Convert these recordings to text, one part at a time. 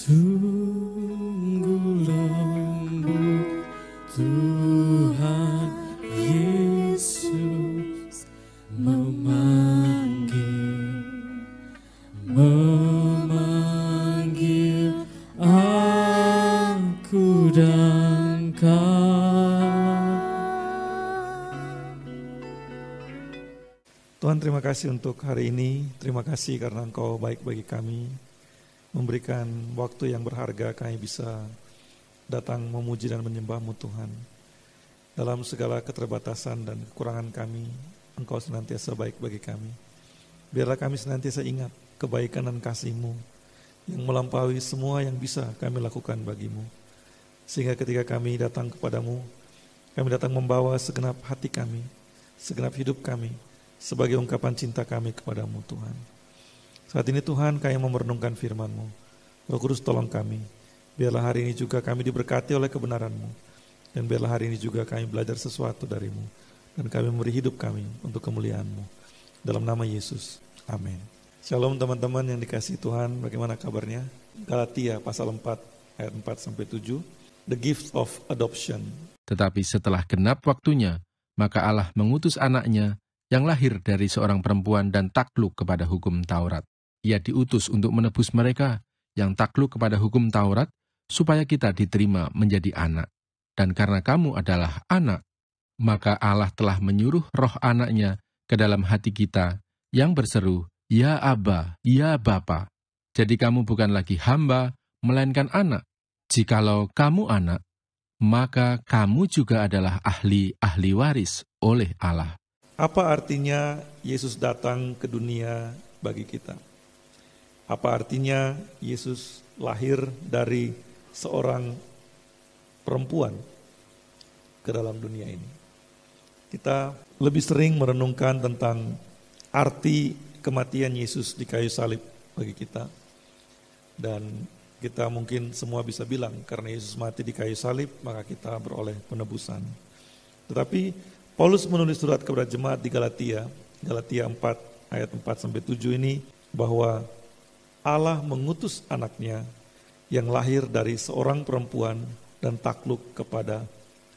Sungguh lembut Tuhan Yesus memanggil aku dan Tuhan, terima kasih untuk hari ini. Terima kasih karena Engkau baik bagi kami, memberikan waktu yang berharga kami bisa datang memuji dan menyembah-Mu Tuhan. Dalam segala keterbatasan dan kekurangan kami, Engkau senantiasa baik bagi kami. Biarlah kami senantiasa ingat kebaikan dan kasih-Mu yang melampaui semua yang bisa kami lakukan bagi-Mu. Sehingga ketika kami datang kepadamu, kami datang membawa segenap hati kami, segenap hidup kami, sebagai ungkapan cinta kami kepadamu Tuhan. Saat ini Tuhan, kami memerenungkan firman-Mu. Roh Kudus tolong kami. Biarlah hari ini juga kami diberkati oleh kebenaran-Mu. Dan biarlah hari ini juga kami belajar sesuatu dari-Mu. Dan kami memberi hidup kami untuk kemuliaan-Mu. Dalam nama Yesus. Amin. Shalom teman-teman yang dikasihi Tuhan. Bagaimana kabarnya? Galatia pasal 4 ayat 4-7. The gift of adoption. Tetapi setelah genap waktunya, maka Allah mengutus anaknya yang lahir dari seorang perempuan dan takluk kepada hukum Taurat. Ia diutus untuk menebus mereka yang takluk kepada hukum Taurat, supaya kita diterima menjadi anak. Dan karena kamu adalah anak, maka Allah telah menyuruh roh anaknya ke dalam hati kita, yang berseru, Ya Aba, Ya Bapa. Jadi kamu bukan lagi hamba, melainkan anak. Jikalau kamu anak, maka kamu juga adalah ahli waris oleh Allah. Apa artinya Yesus datang ke dunia bagi kita? Apa artinya Yesus lahir dari seorang perempuan ke dalam dunia ini? Kita lebih sering merenungkan tentang arti kematian Yesus di kayu salib bagi kita. Dan kita mungkin semua bisa bilang, karena Yesus mati di kayu salib, maka kita beroleh penebusan. Tetapi Paulus menulis surat kepada jemaat di Galatia 4 ayat 4-7 ini, bahwa Allah mengutus anaknya yang lahir dari seorang perempuan dan takluk kepada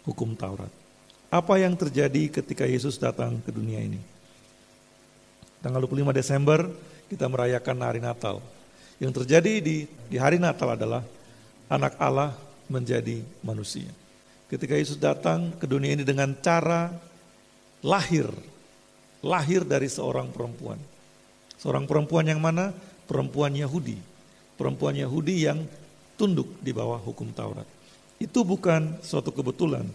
hukum Taurat. Apa yang terjadi ketika Yesus datang ke dunia ini? Tanggal 25 Desember kita merayakan hari Natal. Yang terjadi di hari Natal adalah anak Allah menjadi manusia. Ketika Yesus datang ke dunia ini dengan cara lahir dari seorang perempuan. Seorang perempuan yang mana? Perempuan Yahudi. Perempuan Yahudi yang tunduk di bawah hukum Taurat. Itu bukan suatu kebetulan,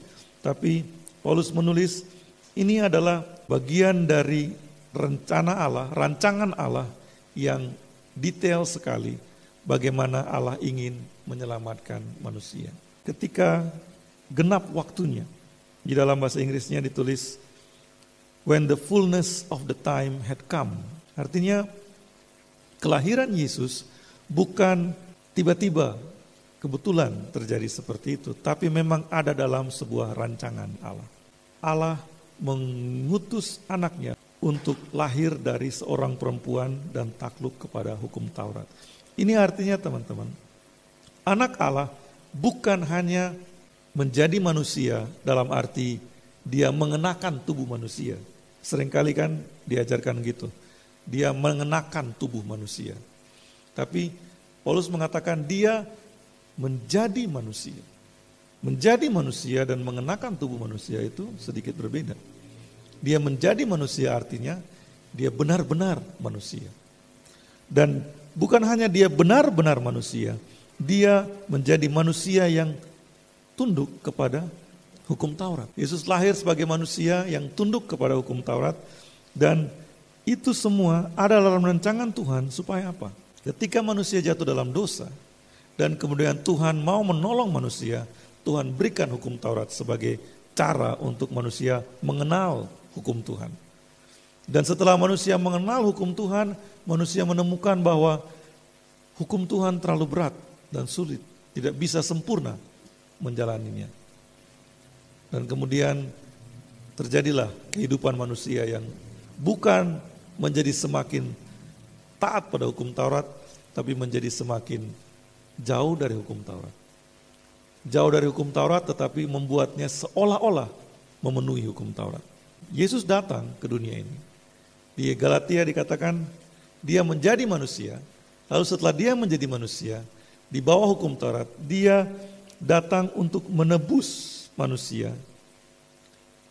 tapi Paulus menulis ini adalah bagian dari rencana Allah, rancangan Allah yang detail sekali bagaimana Allah ingin menyelamatkan manusia. Ketika genap waktunya, di dalam bahasa Inggrisnya ditulis when the fullness of the time had come. Artinya kelahiran Yesus bukan tiba-tiba kebetulan terjadi seperti itu, tapi memang ada dalam sebuah rancangan Allah. Allah mengutus anaknya untuk lahir dari seorang perempuan dan takluk kepada hukum Taurat. Ini artinya teman-teman, anak Allah bukan hanya menjadi manusia dalam arti dia mengenakan tubuh manusia. Seringkali kan diajarkan gitu. Dia mengenakan tubuh manusia. Tapi Paulus mengatakan dia menjadi manusia. Menjadi manusia dan mengenakan tubuh manusia itu sedikit berbeda. Dia menjadi manusia artinya dia benar-benar manusia. Dan bukan hanya dia benar-benar manusia, dia menjadi manusia yang tunduk kepada hukum Taurat. Yesus lahir sebagai manusia yang tunduk kepada hukum Taurat, dan itu semua ada dalam rancangan Tuhan supaya apa? Ketika manusia jatuh dalam dosa dan kemudian Tuhan mau menolong manusia, Tuhan berikan hukum Taurat sebagai cara untuk manusia mengenal hukum Tuhan. Dan setelah manusia mengenal hukum Tuhan, manusia menemukan bahwa hukum Tuhan terlalu berat dan sulit, tidak bisa sempurna menjalaninya. Dan kemudian terjadilah kehidupan manusia yang bukan menjadi semakin taat pada hukum Taurat, tapi menjadi semakin jauh dari hukum Taurat. Jauh dari hukum Taurat tetapi membuatnya seolah-olah memenuhi hukum Taurat. Yesus datang ke dunia ini. Di Galatia dikatakan dia menjadi manusia. Lalu setelah dia menjadi manusia, di bawah hukum Taurat, dia datang untuk menebus manusia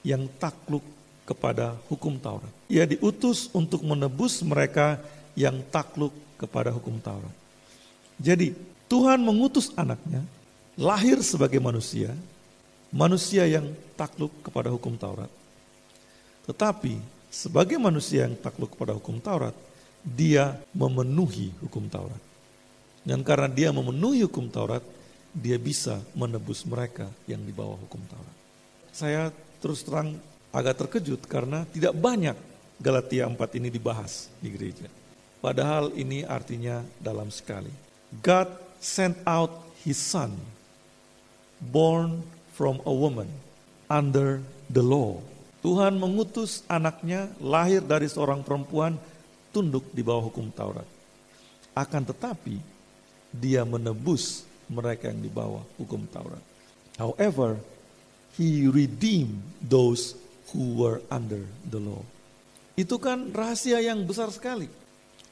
yang takluk kepada hukum Taurat. Ia diutus untuk menebus mereka yang takluk kepada hukum Taurat. Jadi Tuhan mengutus anaknya lahir sebagai manusia, manusia yang takluk kepada hukum Taurat. Tetapi sebagai manusia yang takluk kepada hukum Taurat, dia memenuhi hukum Taurat. Dan karena dia memenuhi hukum Taurat, dia bisa menebus mereka yang di bawah hukum Taurat. Saya terus terang agak terkejut karena tidak banyak Galatia 4 ini dibahas di gereja. Padahal ini artinya dalam sekali. God sent out his son, born from a woman, under the law. Tuhan mengutus anaknya lahir dari seorang perempuan tunduk di bawah hukum Taurat. Akan tetapi dia menebus mereka yang di bawah hukum Taurat. However, he redeemed those who were under the law. Itu kan rahasia yang besar sekali.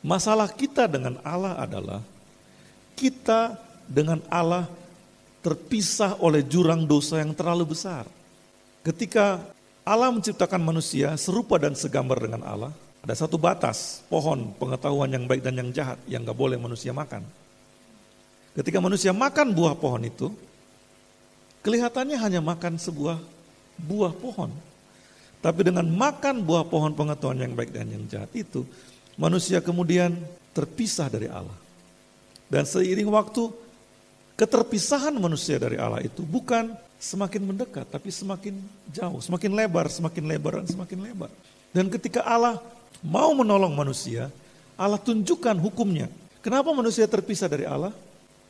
Masalah kita dengan Allah adalah kita dengan Allah terpisah oleh jurang dosa yang terlalu besar. Ketika Allah menciptakan manusia serupa dan segambar dengan Allah, ada satu batas, pohon pengetahuan yang baik dan yang jahat yang gak boleh manusia makan. Ketika manusia makan buah pohon itu, kelihatannya hanya makan sebuah buah pohon. Tapi dengan makan buah pohon pengetahuan yang baik dan yang jahat itu, manusia kemudian terpisah dari Allah. Dan seiring waktu, keterpisahan manusia dari Allah itu bukan semakin mendekat, tapi semakin jauh, semakin lebar, dan semakin lebar. Dan ketika Allah mau menolong manusia, Allah tunjukkan hukumnya. Kenapa manusia terpisah dari Allah?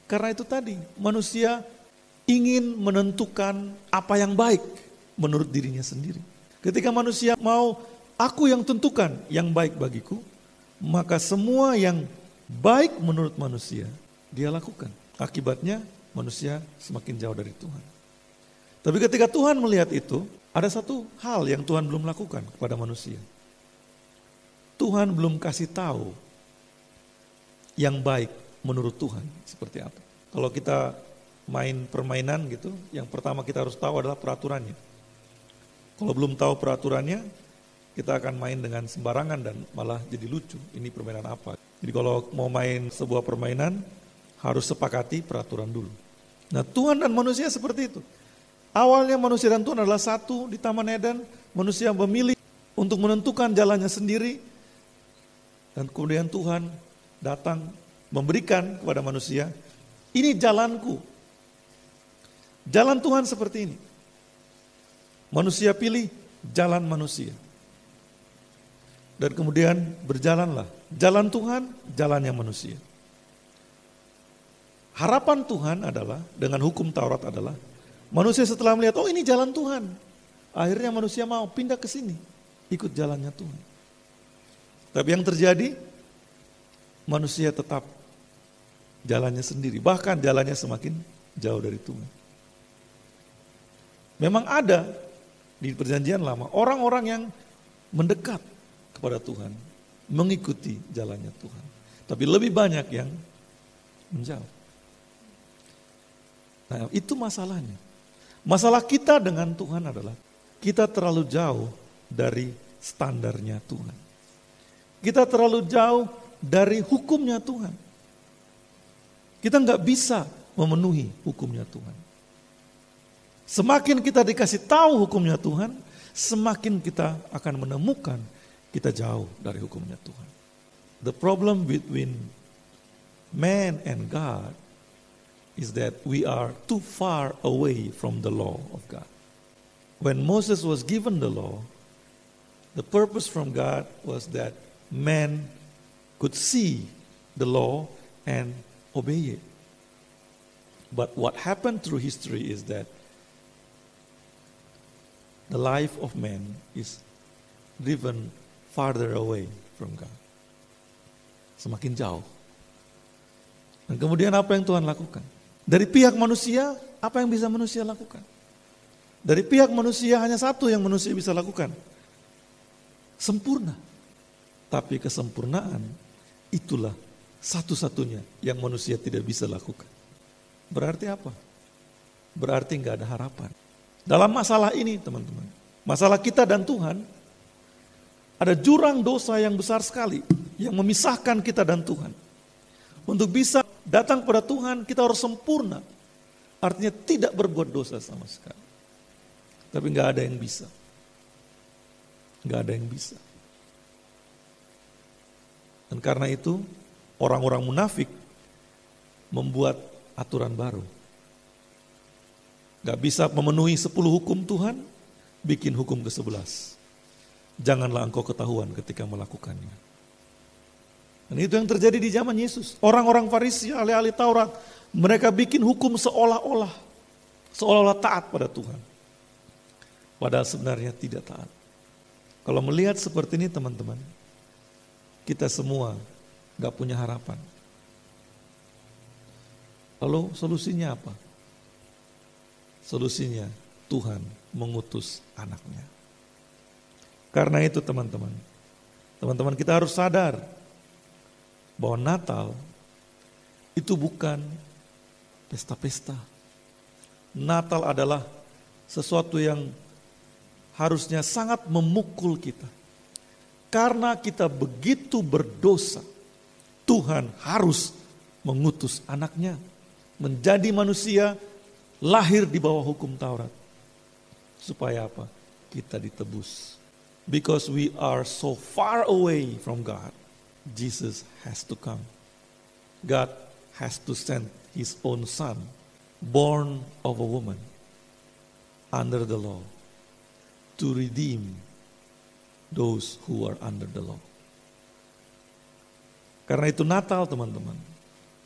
Karena itu tadi, manusia ingin menentukan apa yang baik menurut dirinya sendiri. Ketika manusia mau, aku yang tentukan yang baik bagiku, maka semua yang baik menurut manusia, dia lakukan. Akibatnya manusia semakin jauh dari Tuhan. Tapi ketika Tuhan melihat itu, ada satu hal yang Tuhan belum lakukan kepada manusia. Tuhan belum kasih tahu yang baik menurut Tuhan seperti apa. Kalau kita main permainan gitu, yang pertama kita harus tahu adalah peraturannya. Kalau belum tahu peraturannya, kita akan main dengan sembarangan dan malah jadi lucu. Ini permainan apa? Jadi kalau mau main sebuah permainan, harus sepakati peraturan dulu. Nah, Tuhan dan manusia seperti itu. Awalnya manusia dan Tuhan adalah satu di Taman Eden. Manusia memilih untuk menentukan jalannya sendiri. Dan kemudian Tuhan datang memberikan kepada manusia, ini jalanku. Jalan Tuhan seperti ini. Manusia pilih jalan manusia. Dan kemudian berjalanlah. Jalan Tuhan, jalannya manusia. Harapan Tuhan adalah, dengan hukum Taurat adalah, manusia setelah melihat, oh ini jalan Tuhan. Akhirnya manusia mau pindah ke sini, ikut jalannya Tuhan. Tapi yang terjadi, manusia tetap jalannya sendiri. Bahkan jalannya semakin jauh dari Tuhan. Memang ada di perjanjian lama, orang-orang yang mendekat kepada Tuhan, mengikuti jalannya Tuhan. Tapi lebih banyak yang menjauh. Nah, itu masalahnya. Masalah kita dengan Tuhan adalah kita terlalu jauh dari standarnya Tuhan. Kita terlalu jauh dari hukumnya Tuhan. Kita nggak bisa memenuhi hukumnya Tuhan. Semakin kita dikasih tahu hukumnya Tuhan, semakin kita akan menemukan kita jauh dari hukumnya Tuhan. The problem between man and God is that we are too far away from the law of God. When Moses was given the law, the purpose from God was that man could see the law and obey it. But what happened through history is that the life of man is driven farther away from God. Semakin jauh. Dan kemudian apa yang Tuhan lakukan? Dari pihak manusia, apa yang bisa manusia lakukan? Dari pihak manusia hanya satu yang manusia bisa lakukan. Sempurna. Tapi kesempurnaan itulah satu-satunya yang manusia tidak bisa lakukan. Berarti apa? Berarti nggak ada harapan. Dalam masalah ini teman-teman, masalah kita dan Tuhan, ada jurang dosa yang besar sekali yang memisahkan kita dan Tuhan. Untuk bisa datang pada Tuhan, kita harus sempurna. Artinya tidak berbuat dosa sama sekali. Tapi nggak ada yang bisa. Nggak ada yang bisa. Dan karena itu, orang-orang munafik membuat aturan baru. Gak bisa memenuhi 10 hukum Tuhan, bikin hukum ke-11. Janganlah engkau ketahuan ketika melakukannya. Dan itu yang terjadi di zaman Yesus. Orang-orang Farisi, ahli-ahli Taurat, mereka bikin hukum seolah-olah taat pada Tuhan. Padahal sebenarnya tidak taat. Kalau melihat seperti ini teman-teman, kita semua gak punya harapan. Lalu solusinya apa? Solusinya Tuhan mengutus anaknya. Karena itu teman-teman kita harus sadar bahwa Natal itu bukan pesta-pesta. Natal adalah sesuatu yang harusnya sangat memukul kita. Karena kita begitu berdosa, Tuhan harus mengutus anaknya menjadi manusia, lahir di bawah hukum Taurat. Supaya apa? Kita ditebus. Because we are so far away from God, Jesus has to come. God has to send his own son, born of a woman, under the law, to redeem those who are under the law. Karena itu Natal teman-teman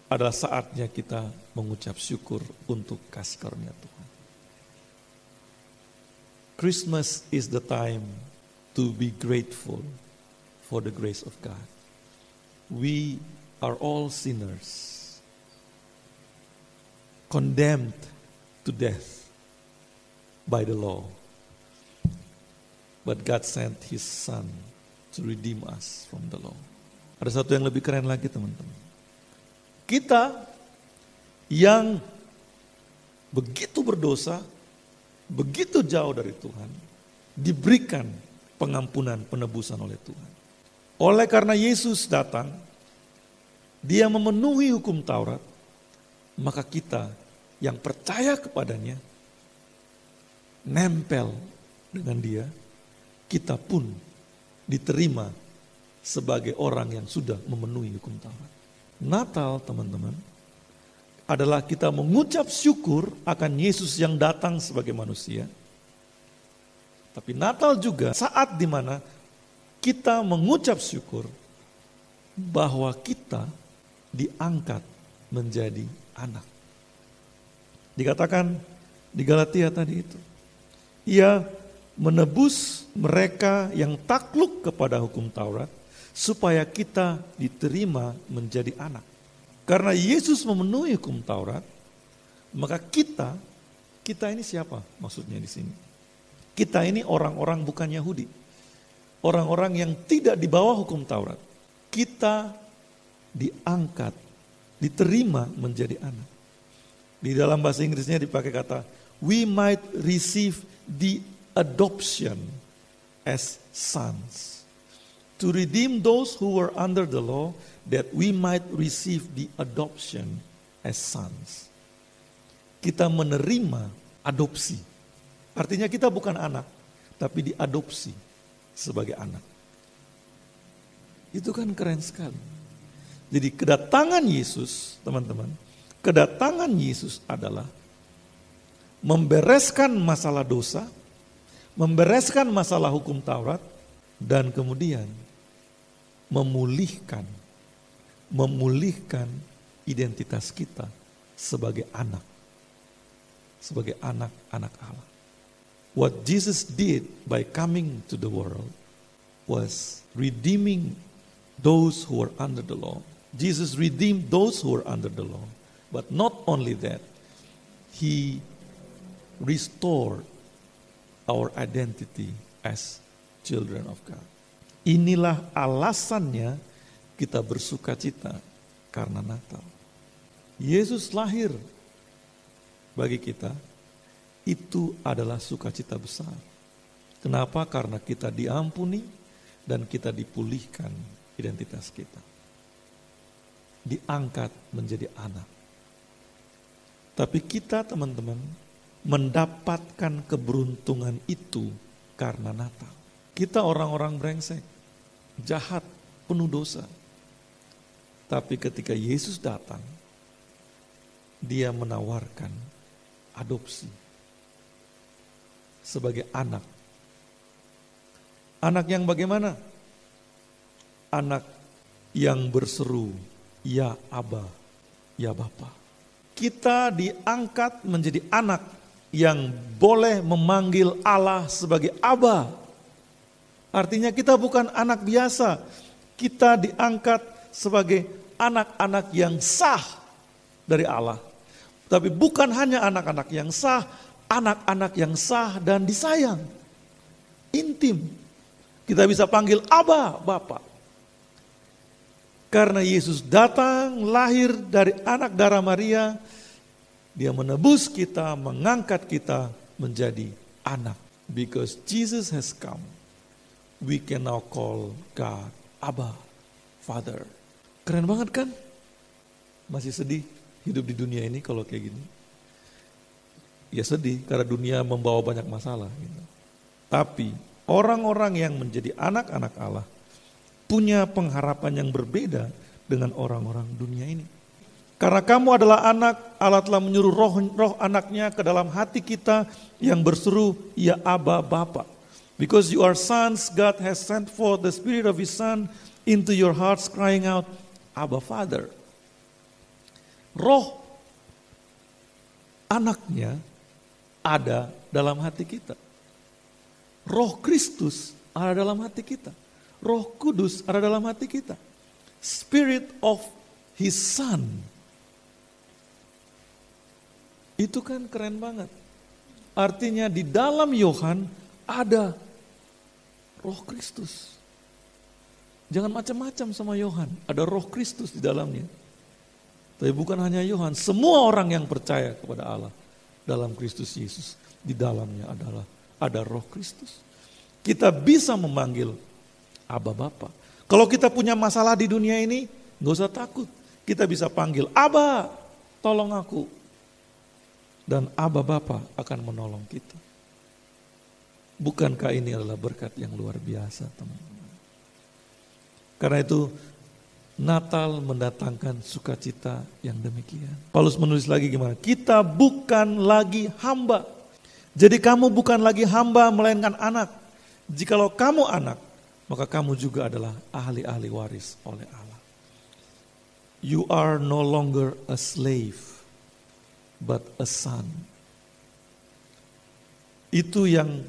adalah saatnya kita mengucap syukur untuk kasih karunia Tuhan. Christmas is the time to be grateful for the grace of God. We are all sinners, condemned to death by the law. But God sent his son to redeem us from the law. Ada satu yang lebih keren lagi teman-teman. Kita yang begitu berdosa, begitu jauh dari Tuhan, diberikan pengampunan, penebusan oleh Tuhan. Oleh karena Yesus datang, dia memenuhi hukum Taurat, maka kita yang percaya kepadanya, nempel dengan dia, kita pun diterima sebagai orang yang sudah memenuhi hukum Taurat. Natal teman-teman adalah kita mengucap syukur akan Yesus yang datang sebagai manusia. Tapi Natal juga saat dimana kita mengucap syukur bahwa kita diangkat menjadi anak. Dikatakan di Galatia tadi itu, ia menebus mereka yang takluk kepada hukum Taurat supaya kita diterima menjadi anak. Karena Yesus memenuhi hukum Taurat, maka kita ini siapa maksudnya di sini? Kita ini orang-orang bukan Yahudi. Orang-orang yang tidak di bawah hukum Taurat. Kita diangkat, diterima menjadi anak. Di dalam bahasa Inggrisnya dipakai kata, we might receive the adoption as sons. To redeem those who were under the law, that we might receive the adoption as sons. Kita menerima adopsi. Artinya kita bukan anak, tapi diadopsi sebagai anak. Itu kan keren sekali. Jadi kedatangan Yesus, teman-teman, kedatangan Yesus adalah membereskan masalah dosa, membereskan masalah hukum Taurat, dan kemudian memulihkan identitas kita sebagai anak Allah. What Jesus did by coming to the world was redeeming those who were under the law Jesus redeemed those who were under the law. But not only that, He restored our identity as children of God. Inilah alasannya kita bersuka cita karena Natal. Yesus lahir bagi kita, itu adalah sukacita besar. Kenapa? Karena kita diampuni dan kita dipulihkan identitas kita. Diangkat menjadi anak. Tapi kita, teman-teman, mendapatkan keberuntungan itu karena Natal. Kita orang-orang brengsek, jahat, penuh dosa. Tapi ketika Yesus datang, Dia menawarkan adopsi sebagai anak. Anak yang bagaimana? Anak yang berseru, ya Aba, ya Bapa. Kita diangkat menjadi anak yang boleh memanggil Allah sebagai Aba. Artinya kita bukan anak biasa. Kita diangkat sebagai anak-anak yang sah dari Allah. Tapi bukan hanya anak-anak yang sah, anak-anak yang sah dan disayang. Intim. Kita bisa panggil Aba, Bapa. Karena Yesus datang, lahir dari anak darah Maria, Dia menebus kita, mengangkat kita menjadi anak. Because Jesus has come, we can now call God Abba, Father. Keren banget kan? Masih sedih hidup di dunia ini kalau kayak gini. Ya sedih karena dunia membawa banyak masalah. Gitu. Tapi orang-orang yang menjadi anak-anak Allah punya pengharapan yang berbeda dengan orang-orang dunia ini. Karena kamu adalah anak, Allah telah menyuruh roh anaknya ke dalam hati kita yang berseru, ya Abba, Bapa. Because you are sons, God has sent forth the Spirit of His Son into your hearts crying out, Abba, Father. Roh anaknya ada dalam hati kita. Roh Kristus ada dalam hati kita. Roh Kudus ada dalam hati kita. Spirit of His Son. Itu kan keren banget. Artinya di dalam Yohan ada Roh Kristus. Jangan macam-macam sama Yohan. Ada Roh Kristus di dalamnya. Tapi bukan hanya Yohan, semua orang yang percaya kepada Allah dalam Kristus Yesus, di dalamnya ada Roh Kristus. Kita bisa memanggil Abba Bapa. Kalau kita punya masalah di dunia ini, gak usah takut. Kita bisa panggil, Abba, tolong aku. Dan Abba Bapa akan menolong kita. Bukankah ini adalah berkat yang luar biasa, teman-teman? Karena itu, Natal mendatangkan sukacita yang demikian. Paulus menulis lagi gimana? Kita bukan lagi hamba. Jadi kamu bukan lagi hamba melainkan anak. Jikalau kamu anak, maka kamu juga adalah ahli-ahli waris oleh Allah. You are no longer a slave, but a son. Itu yang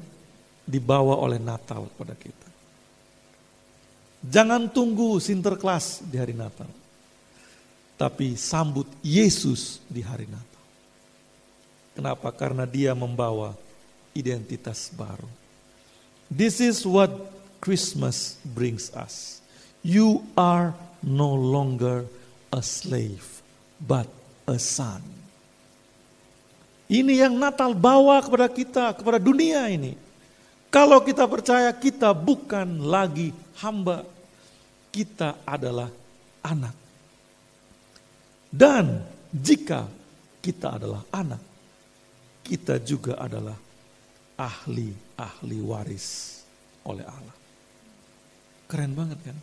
dibawa oleh Natal kepada kita. Jangan tunggu Sinterklas di hari Natal. Tapi sambut Yesus di hari Natal. Kenapa? Karena Dia membawa identitas baru. This is what Christmas brings us. You are no longer a slave, but a son. Ini yang Natal bawa kepada kita, kepada dunia ini. Kalau kita percaya kita bukan lagi hamba, kita adalah anak. Dan jika kita adalah anak, kita juga adalah ahli waris oleh Allah. Keren banget kan?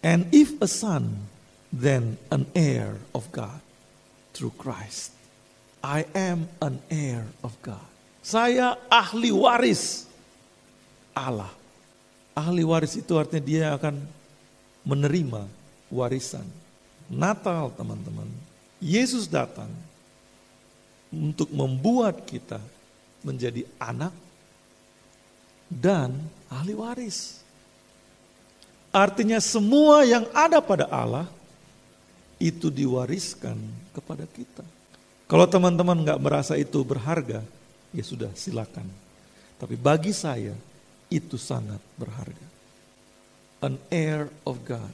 And if a son, then an heir of God through Christ. I am an heir of God. Saya ahli waris Allah. Ahli waris itu artinya dia akan menerima warisan. Natal, teman-teman. Yesus datang untuk membuat kita menjadi anak dan ahli waris. Artinya semua yang ada pada Allah itu diwariskan kepada kita. Kalau teman-teman nggak merasa itu berharga, ya sudah silakan. Tapi bagi saya itu sangat berharga. An heir of God.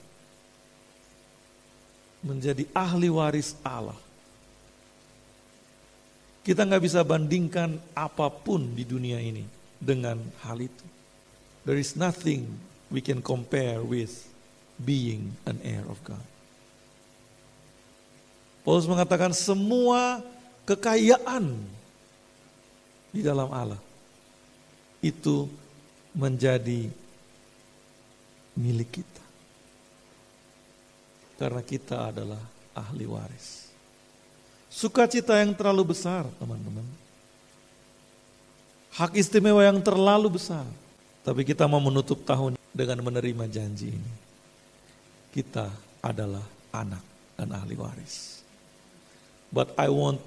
Menjadi ahli waris Allah. Kita nggak bisa bandingkan apapun di dunia ini dengan hal itu. There is nothing we can compare with being an heir of God. Paulus mengatakan semua kekayaan di dalam Allah itu menjadi milik kita. Karena kita adalah ahli waris. Sukacita yang terlalu besar, teman-teman. Hak istimewa yang terlalu besar. Tapi kita mau menutup tahun dengan menerima janji ini. Kita adalah anak dan ahli waris. But I want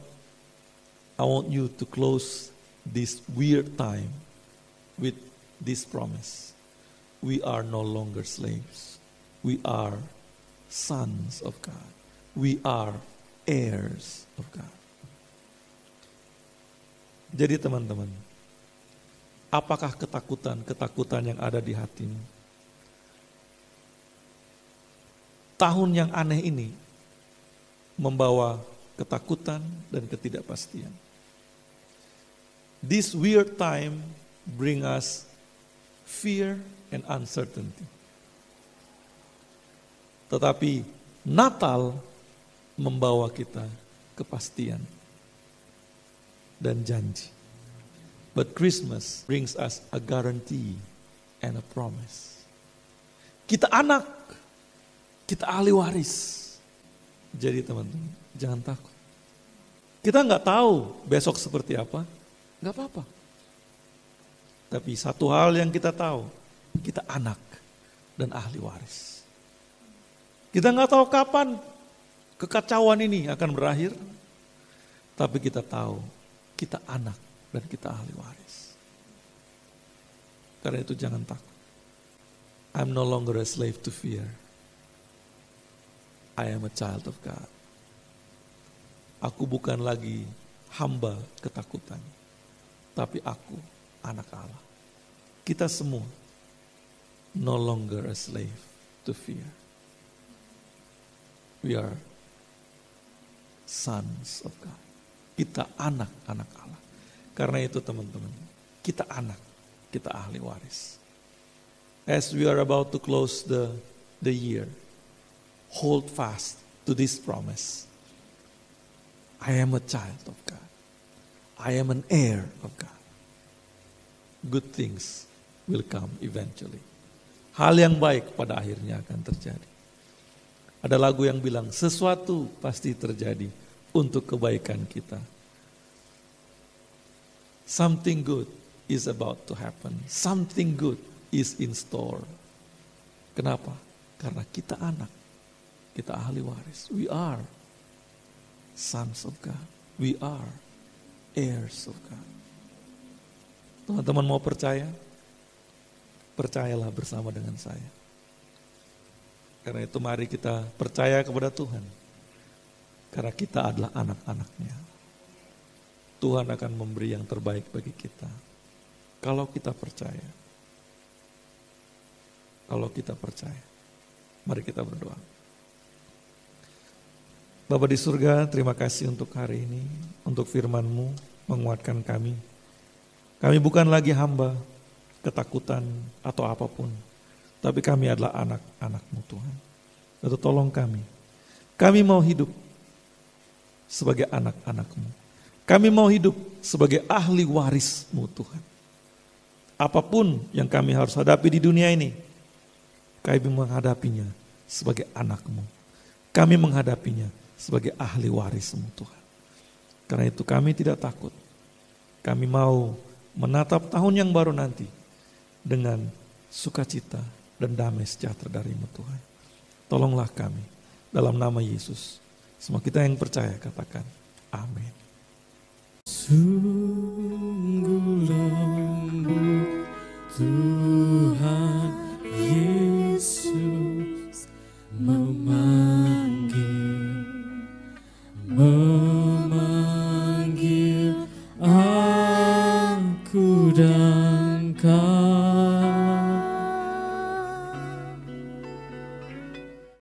you to close this weird time with this promise. We are no longer slaves. We are sons of God. We are heirs of God. Jadi teman-teman, apakah ketakutan yang ada di hatimu? Tahun yang aneh ini membawa ketakutan dan ketidakpastian. This weird time bring us fear and uncertainty. Tetapi Natal membawa kita kepastian dan janji. But Christmas brings us a guarantee and a promise. Kita anak, kita ahli waris. Jadi teman-teman, jangan takut. Kita nggak tahu besok seperti apa, nggak apa-apa. Tapi satu hal yang kita tahu, kita anak dan ahli waris. Kita nggak tahu kapan kekacauan ini akan berakhir, tapi kita tahu kita anak dan kita ahli waris. Karena itu jangan takut. I'm no longer a slave to fear. I am a child of God. Aku bukan lagi hamba ketakutan, tapi aku anak Allah. Kita semua no longer a slave to fear. We are sons of God. Kita anak-anak Allah. Karena itu teman-teman, kita anak, kita ahli waris. As we are about to close the year, hold fast to this promise. I am a child of God. I am an heir of God. Good things will come eventually. Hal yang baik pada akhirnya akan terjadi. Ada lagu yang bilang, sesuatu pasti terjadi untuk kebaikan kita. Something good is about to happen. Something good is in store. Kenapa? Karena kita anak. Kita ahli waris. We are sons of God. We are heirs of God. Teman-teman mau percaya? Percayalah bersama dengan saya. Karena itu mari kita percaya kepada Tuhan. Karena kita adalah anak-anaknya. Tuhan akan memberi yang terbaik bagi kita. Kalau kita percaya. Kalau kita percaya. Mari kita berdoa. Bapa di surga, terima kasih untuk hari ini, untuk firman-Mu menguatkan kami. Kami bukan lagi hamba, ketakutan atau apapun, tapi kami adalah anak-anak-Mu Tuhan. Lalu tolong kami. Kami mau hidup sebagai anak-anak-Mu. Kami mau hidup sebagai ahli waris-Mu Tuhan. Apapun yang kami harus hadapi di dunia ini, kami menghadapinya sebagai anak-Mu. Kami menghadapinya sebagai ahli waris-Mu Tuhan. Karena itu kami tidak takut. Kami mau menatap tahun yang baru nanti dengan sukacita dan damai sejahtera dari-Mu Tuhan. Tolonglah kami dalam nama Yesus. Semua kita yang percaya katakan amin. Sungguh lembut Tuhan Yesus memanggil Engkau